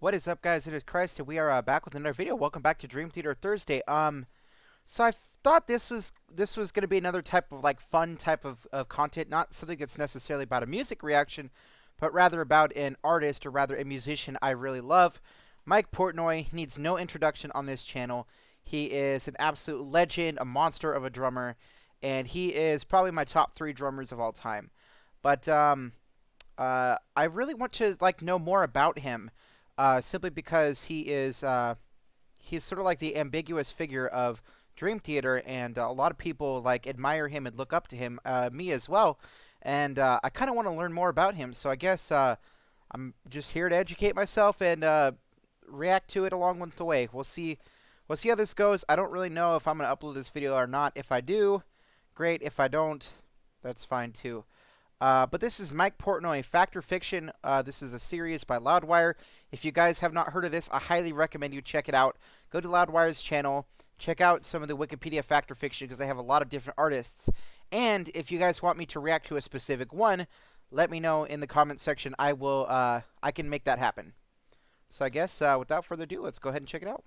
What is up, guys? It is Christ, and we are back with another video. Welcome back to Dream Theater Thursday. So I thought this was gonna be another type of fun type of content, not something that's necessarily about a music reaction, but rather about an artist or rather a musician I really love. Mike Portnoy needs no introduction on this channel. He is an absolute legend, a monster of a drummer, and he is probably my top 3 drummers of all time. But I really want to know more about him. Simply because he's sort of like the ambiguous figure of Dream Theater, and a lot of people admire him and look up to him, me as well. And I kind of want to learn more about him, so I guess I'm just here to educate myself and react to it along with the way. We'll see how this goes. I don't really know if I'm gonna upload this video or not. If I do, great. If I don't, that's fine too. But this is Mike Portnoy, Fact or Fiction. This is a series by Loudwire. If you guys have not heard of this, I highly recommend you check it out. Go to Loudwire's channel. Check out some of the Wikipedia Fact or Fiction because they have a lot of different artists. And if you guys want me to react to a specific one, let me know in the comment section. I can make that happen. So I guess without further ado, let's go ahead and check it out.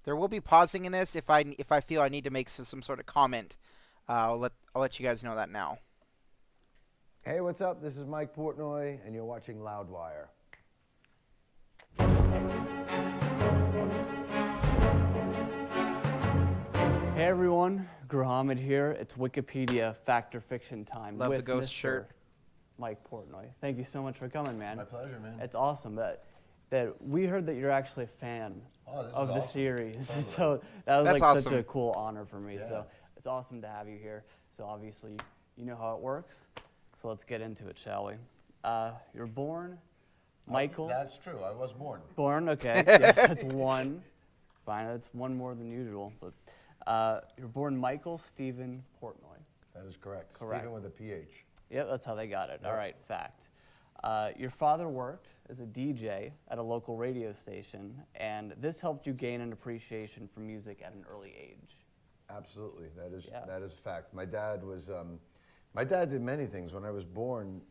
There will be pausing in this if I feel I need to make some sort of comment. I'll let you guys know that now. Hey, what's up? This is Mike Portnoy, and you're watching Loudwire. Hey everyone, Grahamid here. It's Wikipedia Fact or Fiction time. Love with the ghost Mr. shirt. Mike Portnoy. Thank you so much for coming, man. My pleasure, man. It's awesome that we heard that you're actually a fan of the series. So that was That's such awesome. a cool honor for me. Yeah. So it's awesome to have you here. So obviously you know how it works. So let's get into it, shall we? You're born, Michael. That's true. I was born. Born, okay. Yes, that's one. Fine, that's one more than usual. But you're born Michael Stephen Portnoy. That is correct. Correct. Stephen with a PH. Yep, that's how they got it. Yep. All right, fact. Your father worked as a DJ at a local radio station, and this helped you gain an appreciation for music at an early age. Absolutely. Yeah. That is fact. My dad was. My dad did many things. When I was born,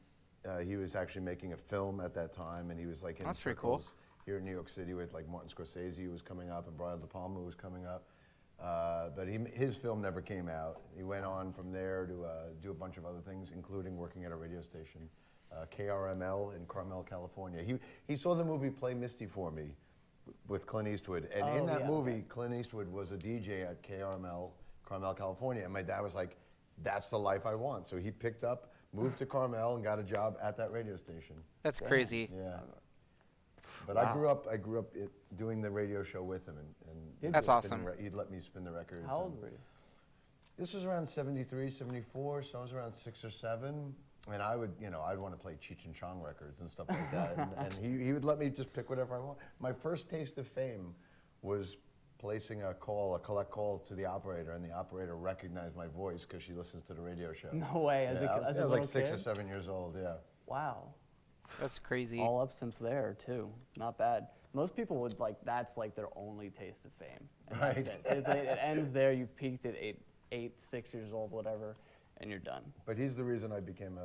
he was actually making a film at that time, and he was in That's pretty cool. circles here in New York City with Martin Scorsese was coming up and Brian De Palma was coming up. But his film never came out. He went on from there to do a bunch of other things, including working at a radio station, KRML in Carmel, California. He saw the movie Play Misty for Me with Clint Eastwood, and in that movie, Clint Eastwood was a DJ at KRML, Carmel, California, and my dad was like, "That's the life I want." So he picked up, moved to Carmel, and got a job at that radio station. That's crazy. Yeah. But Wow. I grew up doing the radio show with him, and That's awesome. He'd let me spin the records. How old were you? This was around 73, 74, so I was around 6 or 7. And I would, I'd want to play Cheech and Chong records and stuff like that. and he would let me just pick whatever I want. My first taste of fame was placing a collect call to the operator, and the operator recognized my voice because she listens to the radio show. No way. I was like 6 or 7 years old, yeah. Wow. That's crazy. All up since there, too. Not bad. Most people would that's their only taste of fame. And Right. That's it. It ends there. You've peaked at 6 years old, whatever, and you're done. But he's the reason I became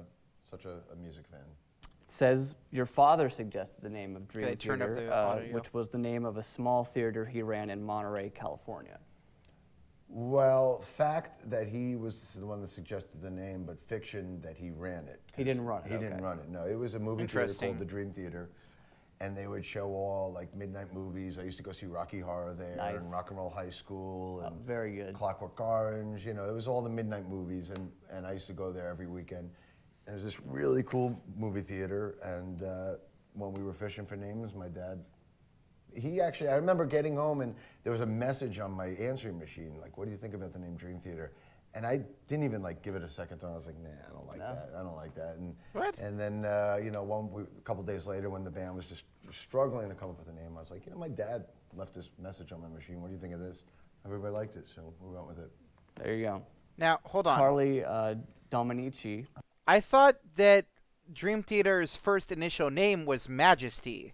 such a music fan. It says your father suggested the name of Dream Okay, turn up Theater, the audio. which was the name of a small theater he ran in Monterey, California. Well, fact that he was the one that suggested the name, but fiction that he ran it. He didn't run it, He didn't okay. run it, no. It was a movie theater Interesting. called the Dream Theater, and they would show all midnight movies. I used to go see Rocky Horror there, Nice. and Rock and Roll High School, and Very good. Clockwork Orange. It was all the midnight movies, and I used to go there every weekend. And it was this really cool movie theater, and when we were fishing for names, my dad, I remember getting home and there was a message on my answering machine, what do you think about the name Dream Theater? And I didn't even give it a second thought. I was like, nah, I don't like that. I don't like that. And What? And then a couple days later, when the band was just struggling to come up with a name, I was like, my dad left this message on my machine. What do you think of this? Everybody liked it, so we went with it. There you go. Now, hold on. Carly Dominici. I thought that Dream Theater's first initial name was Majesty.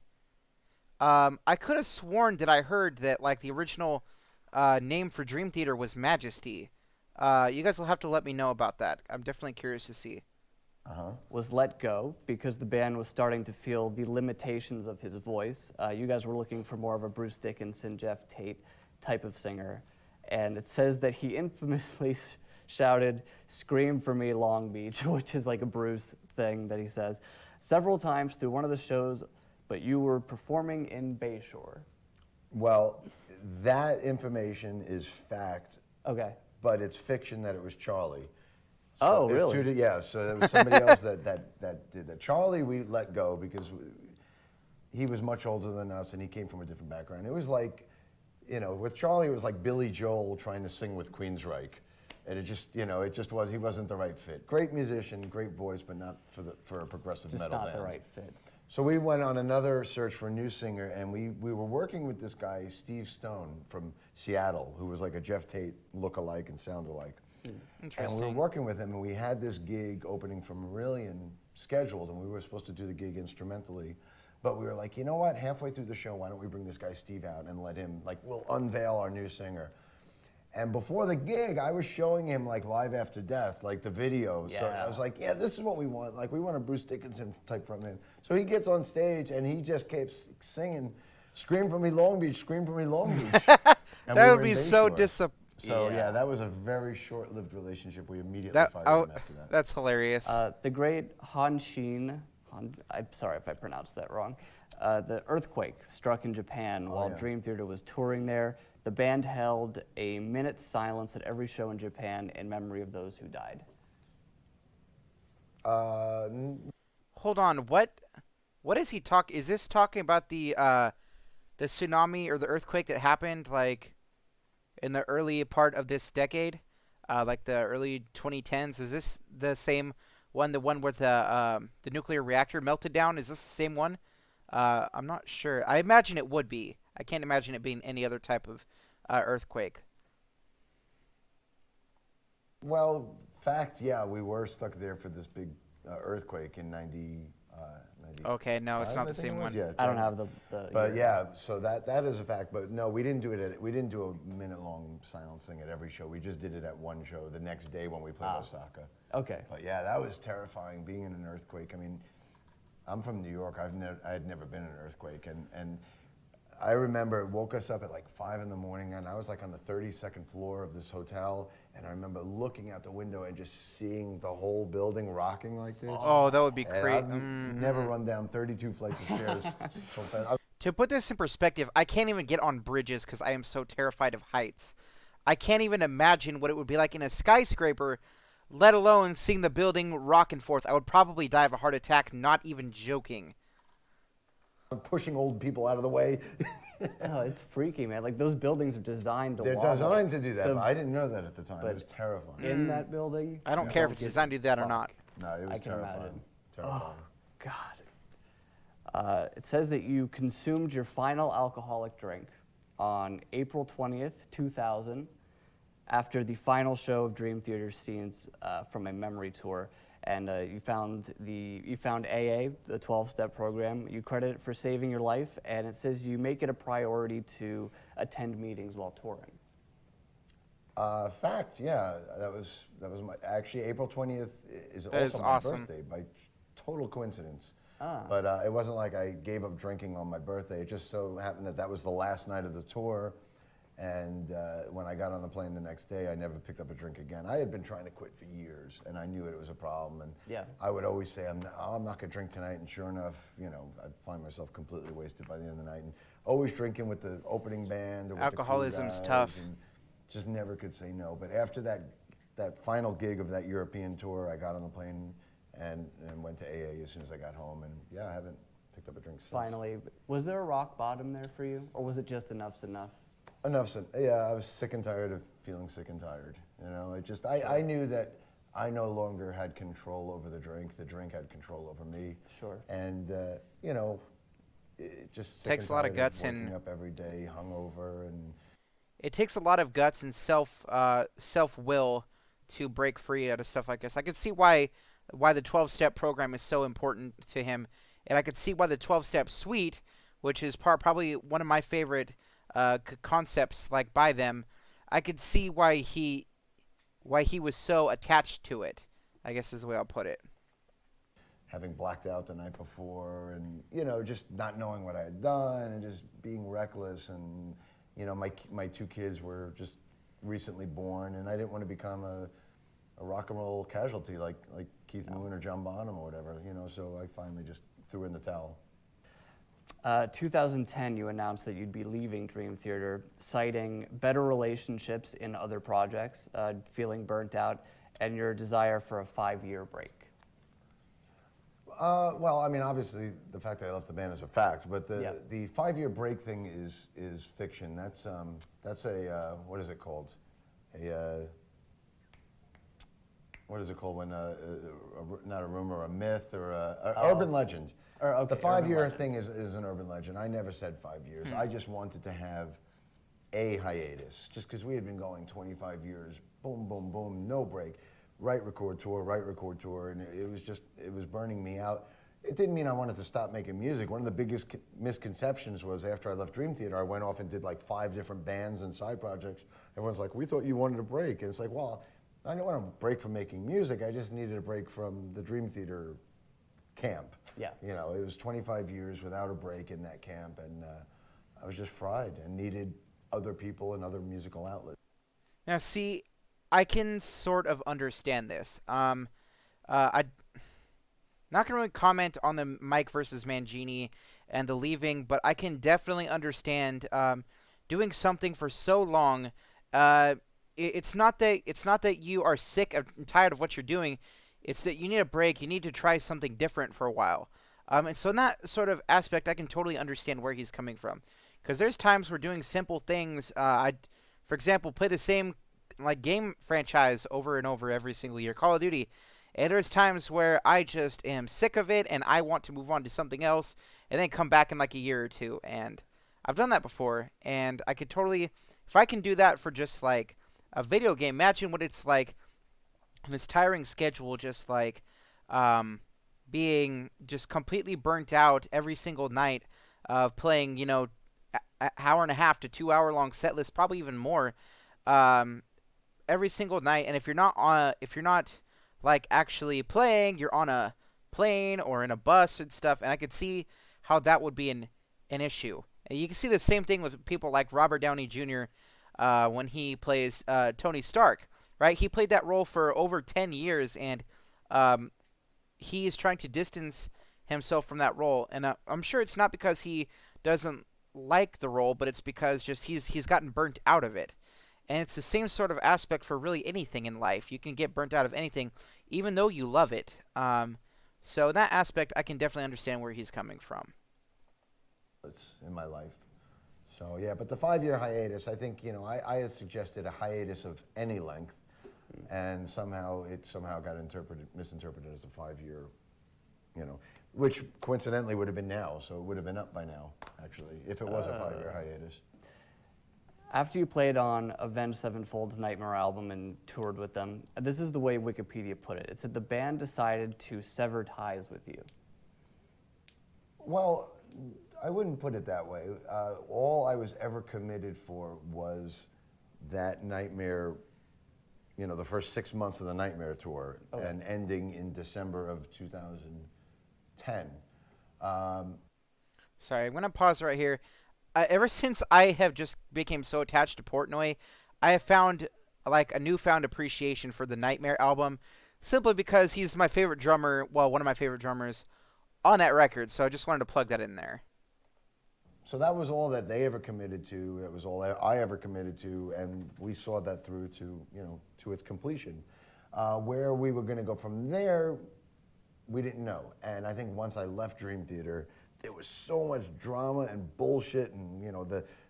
I could have sworn that I heard that the original name for Dream Theater was Majesty. You guys will have to let me know about that. I'm definitely curious to see. was let go because the band was starting to feel the limitations of his voice. You guys were looking for more of a Bruce Dickinson, Jeff Tate type of singer. And it says that he infamously shouted, "Scream for me, Long Beach," which is like a Bruce thing that he says several times through one of the shows, but you were performing in Bayshore. Well, that information is fact, Okay. but it's fiction that it was Charlie. Oh, it's really? Yeah, so there was somebody else that did that. Charlie we let go because he was much older than us and he came from a different background. It was like, with Charlie, it was like Billy Joel trying to sing with Queensryche. And it just he wasn't the right fit. Great musician, great voice, but not for a progressive metal band. Just not the right fit. So we went on another search for a new singer, and we were working with this guy, Steve Stone, from Seattle, who was like a Jeff Tate look-alike and sound-alike. Interesting. And we were working with him, and we had this gig opening for Marillion scheduled, and we were supposed to do the gig instrumentally. But we were like, you know what? Halfway through the show, why don't we bring this guy Steve out and let him, we'll unveil our new singer. And before the gig, I was showing him Live After Death, the video. So I was like, yeah, this is what we want. We want a Bruce Dickinson type frontman. So he gets on stage and he just keeps singing, "Scream for me, Long Beach, scream for me, Long Beach." And That we would were be in so Bayshore. disappointing. So yeah, that was a very short-lived relationship. We immediately fired him after that. That's hilarious. The great I'm sorry if I pronounced that wrong. The earthquake struck in Japan while Dream Theater was touring there. The band held a minute's silence at every show in Japan in memory of those who died. Hold on, what is he talking? Is this talking about the tsunami or the earthquake that happened in the early part of this decade, the early 2010s? Is this the same one? The one where the nuclear reactor melted down? Is this the same one? I'm not sure. I imagine it would be. I can't imagine it being any other type of earthquake. Well, yeah, we were stuck there for this big earthquake in 90. Okay, no, it's not the same one. Yeah, I don't have the But yeah, so that is a fact. But no, we didn't do it. We didn't do a minute-long silence thing at every show. We just did it at one show the next day when we played Osaka. Okay. But yeah, that was terrifying. Being in an earthquake. I mean, I'm from New York. I had never been in an earthquake, and I remember it woke us up at 5 in the morning, and I was on the 32nd floor of this hotel, and I remember looking out the window and just seeing the whole building rocking like this. Oh, that would be And great. I've never run down 32 flights of stairs so fast. To put this in perspective, I can't even get on bridges because I am so terrified of heights. I can't even imagine what it would be like in a skyscraper, let alone seeing the building rock and forth. I would probably die of a heart attack, not even joking. I'm pushing old people out of the way. Oh, it's freaky, man. Those buildings are designed to They're wobble. designed to do that, So but I didn't know that at the time. It was terrifying. in that building, I don't care if it's designed to do that or not. No, it was I can terrifying. imagine. Terrifying. God. It says that you consumed your final alcoholic drink on April 20th, 2000, after the final show of Dream Theater scenes from a memory tour. And you found AA, the 12-step program. You credit it for saving your life, and it says you make it a priority to attend meetings while touring. Fact, yeah, that was actually April 20th is That is also my awesome. birthday by total coincidence. But it wasn't like I gave up drinking on my birthday. It just so happened that was the last night of the tour. And when I got on the plane the next day, I never picked up a drink again. I had been trying to quit for years, and I knew it was a problem. And I would always say, I'm not going to drink tonight. And sure enough, I'd find myself completely wasted by the end of the night. And always drinking with the opening band or with Alcoholism's the crew tough. guys, and just never could say no. But after that final gig of that European tour, I got on the plane and went to AA as soon as I got home. And yeah, I haven't picked up a drink since. Finally, was there a rock bottom there for you, or was it just enough's enough? Enough said. Yeah, I was sick and tired of feeling sick and tired. I knew that I no longer had control over the drink. The drink had control over me. Sure. And it just Takes a lot of guts waking and up every day, hungover, and it takes a lot of guts and self will to break free out of stuff like this. I could see why the 12-step program is so important to him, and I could see why the 12-step suite, which is probably one of my favorite concepts by them, I could see why he was so attached to it, I guess is the way I'll put it. having blacked out the night before, and just not knowing what I had done, and just being reckless. And my two kids were just recently born, and I didn't want to become a rock and roll casualty like Keith Moon or John Bonham or whatever. So I finally just threw in the towel. 2010, you announced that you'd be leaving Dream Theater, citing better relationships in other projects, feeling burnt out, and your desire for a 5-year break. Well, I mean, obviously, the fact that I left the band is a fact, but the 5-year break thing is fiction. That's a what is it called? What is it called when not a rumor, a myth, or a urban legend? Okay, the 5-year thing is an urban legend. I never said 5 years. I just wanted to have a hiatus, just because we had been going 25 years, boom, boom, boom, no break. Write, record, tour, and it was burning me out. It didn't mean I wanted to stop making music. One of the biggest misconceptions was after I left Dream Theater, I went off and did like 5 different bands and side projects. Everyone's like, we thought you wanted a break. And it's like, well, I didn't want a break from making music. I just needed a break from the Dream Theater camp. Yeah. It was 25 years without a break in that camp, and I was just fried and needed other people and other musical outlets. Now, see, I can sort of understand this. I'm not going to really comment on the Mike versus Mangini and the leaving, but I can definitely understand doing something for so long. It's not that you are sick and tired of what you're doing. It's that you need a break. You need to try something different for a while. And so in that sort of aspect, I can totally understand where he's coming from. Because there's times we're doing simple things. For example, play the same game franchise over and over every single year, Call of Duty. And there's times where I just am sick of it and I want to move on to something else and then come back in like a year or two. And I've done that before. And I could totally, if I can do that for just like a video game, imagine what it's like. This tiring schedule, just like being just completely burnt out every single night of playing, an hour and a half to 2 hour long set list, probably even more, every single night. And if you're not like actually playing, you're on a plane or in a bus and stuff. And I could see how that would be an issue. And you can see the same thing with people like Robert Downey Jr. When he plays Tony Stark. Right, he played that role for over 10 years, and he is trying to distance himself from that role. And I'm sure it's not because he doesn't like the role, but it's because just he's gotten burnt out of it. And it's the same sort of aspect for really anything in life. You can get burnt out of anything, even though you love it. So in that aspect, I can definitely understand where he's coming from. It's in my life. So yeah, but the 5-year hiatus, I think, I had suggested a hiatus of any length. And somehow it got misinterpreted as a 5-year, which coincidentally would have been now, so it would have been up by now, actually, if it was a 5-year hiatus. After you played on Avenged Sevenfold's Nightmare album and toured with them, this is the way Wikipedia put it. It said the band decided to sever ties with you. Well, I wouldn't put it that way. All I was ever committed for was that Nightmare, the first 6 months of the Nightmare tour, and ending in December of 2010. Sorry, I'm going to pause right here. Ever since I have just became so attached to Portnoy, I have found like a newfound appreciation for the Nightmare album, simply because he's my favorite drummer, one of my favorite drummers on that record, so I just wanted to plug that in there. So that was all that they ever committed to. It was all I ever committed to, and we saw that through to its completion. Where we were going to go from there, we didn't know. And I think once I left Dream Theater, there was so much drama and bullshit, and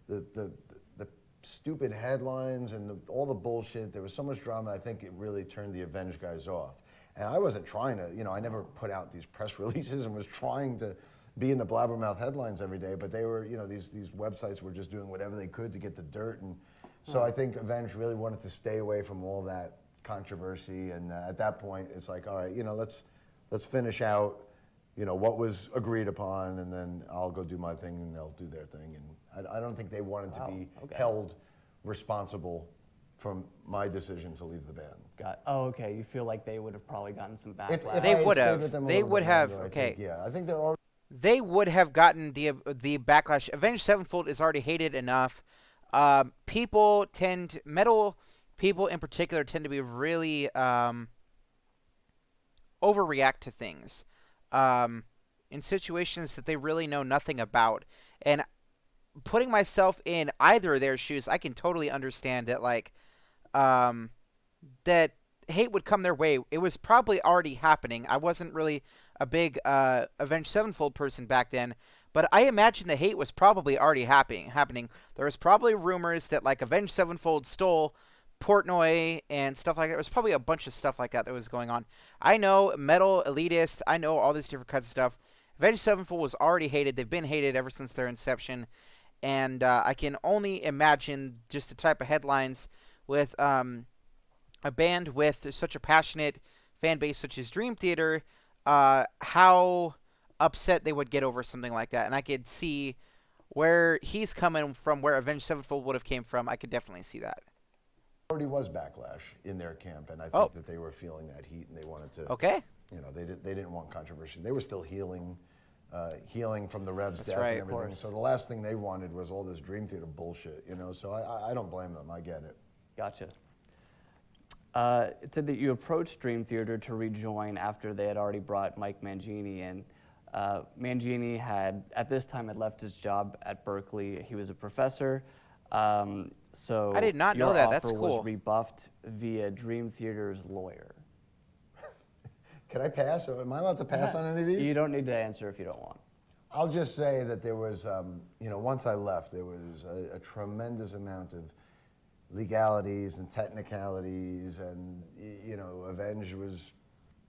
the stupid headlines and all the bullshit. There was so much drama. I think it really turned the Avenged guys off. And I wasn't trying to. I never put out these press releases and was trying to be in the blabbermouth headlines every day, but they were, these websites were just doing whatever they could to get the dirt, and so I think Avenged really wanted to stay away from all that controversy, and at that point, it's like, all right, let's finish out, what was agreed upon, and then I'll go do my thing, and they'll do their thing, and I don't think they wanted to be held responsible from my decision to leave the band. Oh, okay. You feel like they would have probably gotten some If backlash. They I would stayed have. with them a They little would bit have. longer, I Okay. think, yeah, I think they're already. They would have gotten the backlash. Avenged Sevenfold is already hated enough. Metal people in particular tend to be really overreact to things in situations that they really know nothing about. And putting myself in either of their shoes, I can totally understand that um, that hate would come their way. It was probably already happening. I wasn't really a big Avenged Sevenfold person back then, but I imagine the hate was probably already happening. There was probably rumors that like Avenged Sevenfold stole Portnoy and stuff like that. There was probably a bunch of stuff like that was going on. I know Metal Elitist. I know all these different kinds of stuff. Avenged Sevenfold was already hated. They've been hated ever since their inception, and I can only imagine just the type of headlines with a band with such a passionate fan base such as Dream Theater, how upset they would get over something like that. And I could see where he's coming from, where Avenged Sevenfold would have came from. I could definitely see that. Already was backlash in their camp, and I think Oh. that they were feeling that heat, and they wanted to. Okay. You know, they didn't want controversy. They were still healing from the Rev's That's death right, and of everything. course. So the last thing they wanted was all this Dream Theater bullshit. You know, so I don't blame them. I get it. Gotcha. It said that you approached Dream Theater to rejoin after they had already brought Mike Mangini in. Mangini at this time had left his job at Berkeley. He was a professor. So I did not know your that. That's offer cool. was rebuffed via Dream Theater's lawyer. Can I pass? Am I allowed to pass on any of these? You don't need to answer if you don't want. I'll just say that there was, once I left, there was a tremendous amount of legalities and technicalities, and Avenged was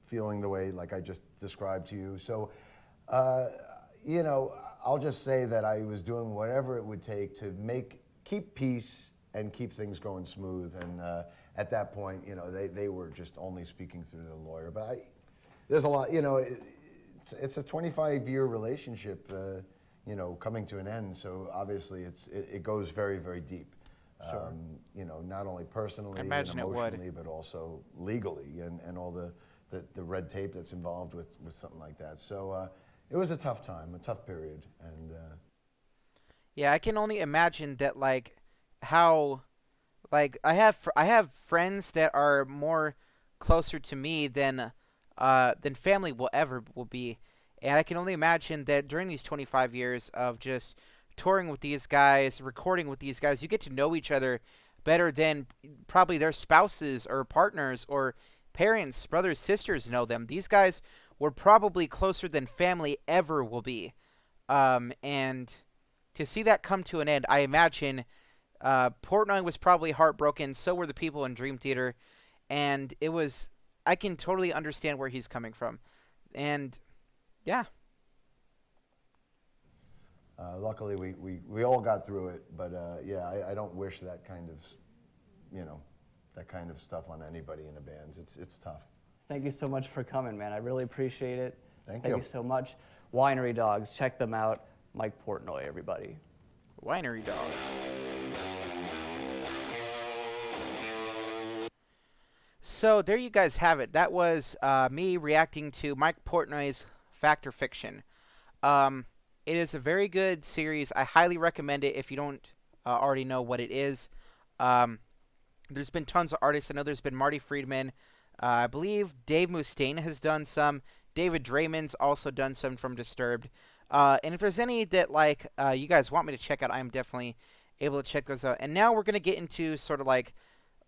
feeling the way like I just described to you. So, I'll just say that I was doing whatever it would take to keep peace and keep things going smooth. And at that point, they were just only speaking through the lawyer. But there's a lot, it's a 25-year relationship, coming to an end. So obviously it goes very, very deep. Sure. Not only personally I and imagine it would. emotionally, but also legally and all the red tape that's involved with something like that. So it was a tough time, a tough period. And Yeah, I can only imagine that how I have friends that are more closer to me than family will be, and I can only imagine that during these 25 years of just touring with these guys, recording with these guys, you get to know each other better than probably their spouses or partners or parents, brothers, sisters know them. These guys were probably closer than family ever will be, and to see that come to an end, I imagine Portnoy was probably heartbroken. So were the people in Dream Theater, and I can totally understand where he's coming from, and yeah. luckily, we all got through it. But I don't wish that kind of, that kind of stuff on anybody in the bands. It's tough. Thank you so much for coming, man. I really appreciate it. Thank you you. so much. Winery Dogs, check them out. Mike Portnoy, everybody. Winery Dogs. So there you guys have it. That was me reacting to Mike Portnoy's Fact or Fiction. It is a very good series. I highly recommend it if you don't already know what it is. There's been tons of artists. I know there's been Marty Friedman. I believe Dave Mustaine has done some. David Draymond's also done some from Disturbed. And if there's any that you guys want me to check out, I am definitely able to check those out. And now we're going to get into sort of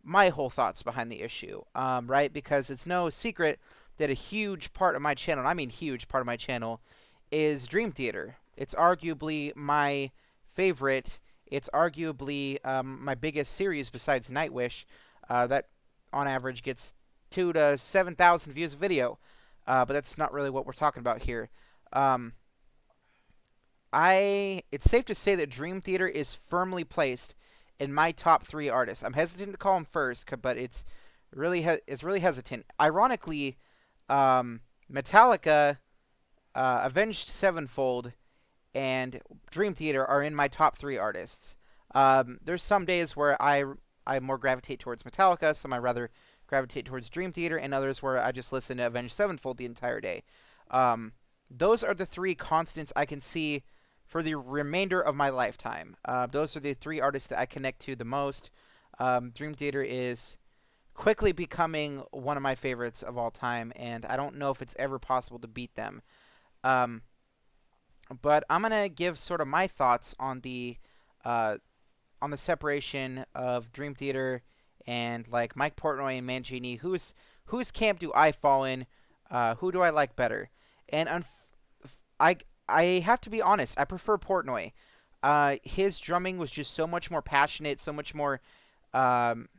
my whole thoughts behind the issue, right? Because it's no secret that a huge part of my channel, and I mean huge part of my channel, is Dream Theater. It's arguably my favorite. It's arguably my biggest series besides Nightwish. That, on average, gets 2,000 to 7,000 views a video. But that's not really what we're talking about here. It's safe to say that Dream Theater is firmly placed in my top 3 artists. I'm hesitant to call him first, but it's really hesitant. Ironically, Metallica, Avenged Sevenfold, and Dream Theater are in my top 3 artists. There's some days where I I more gravitate towards Metallica, some I rather gravitate towards Dream Theater, and others where I just listen to Avenged Sevenfold the entire day. Those are the three constants I can see for the remainder of my lifetime. Those are the three artists that I connect to the most. Dream Theater is quickly becoming one of my favorites of all time, and I don't know if it's ever possible to beat them. Um, but I'm gonna give sort of my thoughts uh, on the separation of Dream Theater and like Mike Portnoy and Mangini. Whose camp do I fall in? Who do I like better? And I I have to be honest. I prefer Portnoy. His drumming was just so much more passionate, so much more. Um,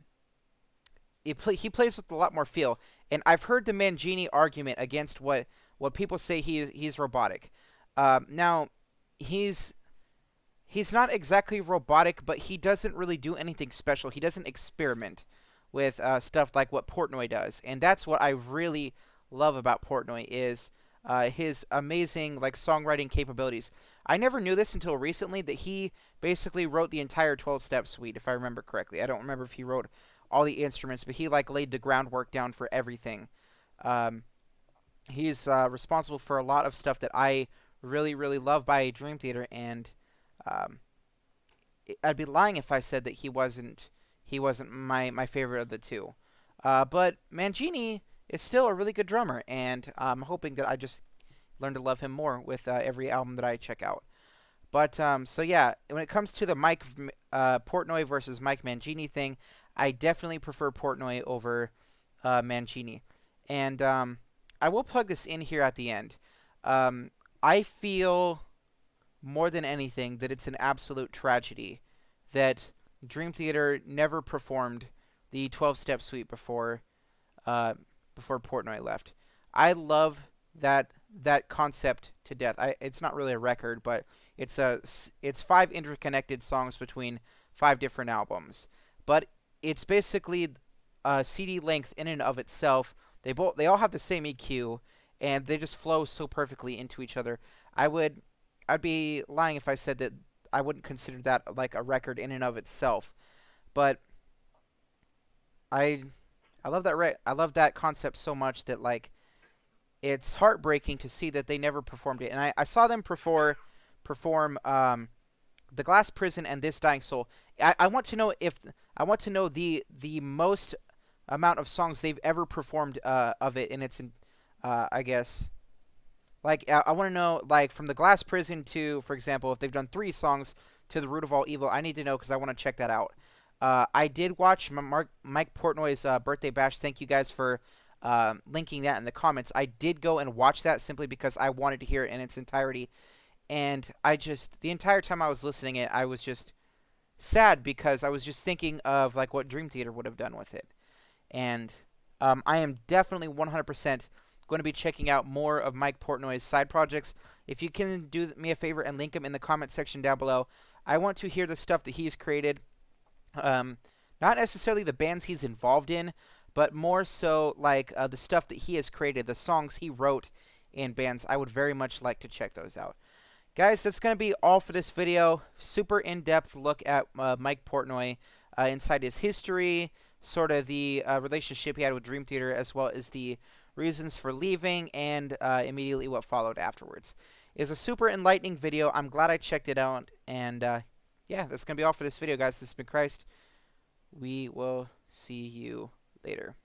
he plays with a lot more feel. And I've heard the Mangini argument against what people say he's robotic. Now, he's he's not exactly robotic, but he doesn't really do anything special. He doesn't experiment with stuff like what Portnoy does, and that's what I really love about Portnoy is his amazing like songwriting capabilities. I never knew this until recently that he basically wrote the entire 12-step suite, if I remember correctly. I don't remember if he wrote all the instruments, but he like laid the groundwork down for everything. Um, he's responsible for a lot of stuff that I really love by Dream Theater, and um, I'd be lying if I said that he wasn't my favorite of the two. But Mangini is still a really good drummer, and I'm hoping that I just learn to love him more with every album that I check out. But so yeah, when it comes to the Mike Portnoy versus Mike Mangini thing, I definitely prefer Portnoy over Mangini, and I will plug this in here at the end. I feel more than anything that it's an absolute tragedy that Dream Theater never performed the 12-step suite before Portnoy left. I love that concept to death. It's not really a record, but it's 5 interconnected songs between 5 different albums. But it's basically a CD length in and of itself. They all have the same EQ, and they just flow so perfectly into each other. I'd be lying if I said that I wouldn't consider that like a record in and of itself. But I I love I love that concept so much that like it's heartbreaking to see that they never performed it. And I saw them perform The Glass Prison and This Dying Soul. I want to know if I want to know the most amount of songs they've ever performed of it, and it's in I guess like I want to know like from The Glass Prison to, for example, if they've done 3 songs to The Root of All Evil. I need to know because I want to check that out. I did watch Mike Portnoy's birthday bash. Thank you guys for linking that in the comments. I did go and watch that simply because I wanted to hear it in its entirety. And the entire time I was listening it, I was just sad because I was just thinking of like what Dream Theater would have done with it. And I am definitely 100% going to be checking out more of Mike Portnoy's side projects. If you can do me a favor and link them in the comment section down below, I want to hear the stuff that he's created. Not necessarily the bands he's involved in, but more so like the stuff that he has created, the songs he wrote in bands. I would very much like to check those out. Guys, that's going to be all for this video. Super in-depth look at Mike Portnoy inside his history, sort of the relationship he had with Dream Theater, as well as the reasons for leaving and immediately what followed afterwards. It's a super enlightening video. I'm glad I checked it out, and yeah, that's going to be all for this video, guys. This has been Christ. We will see you later.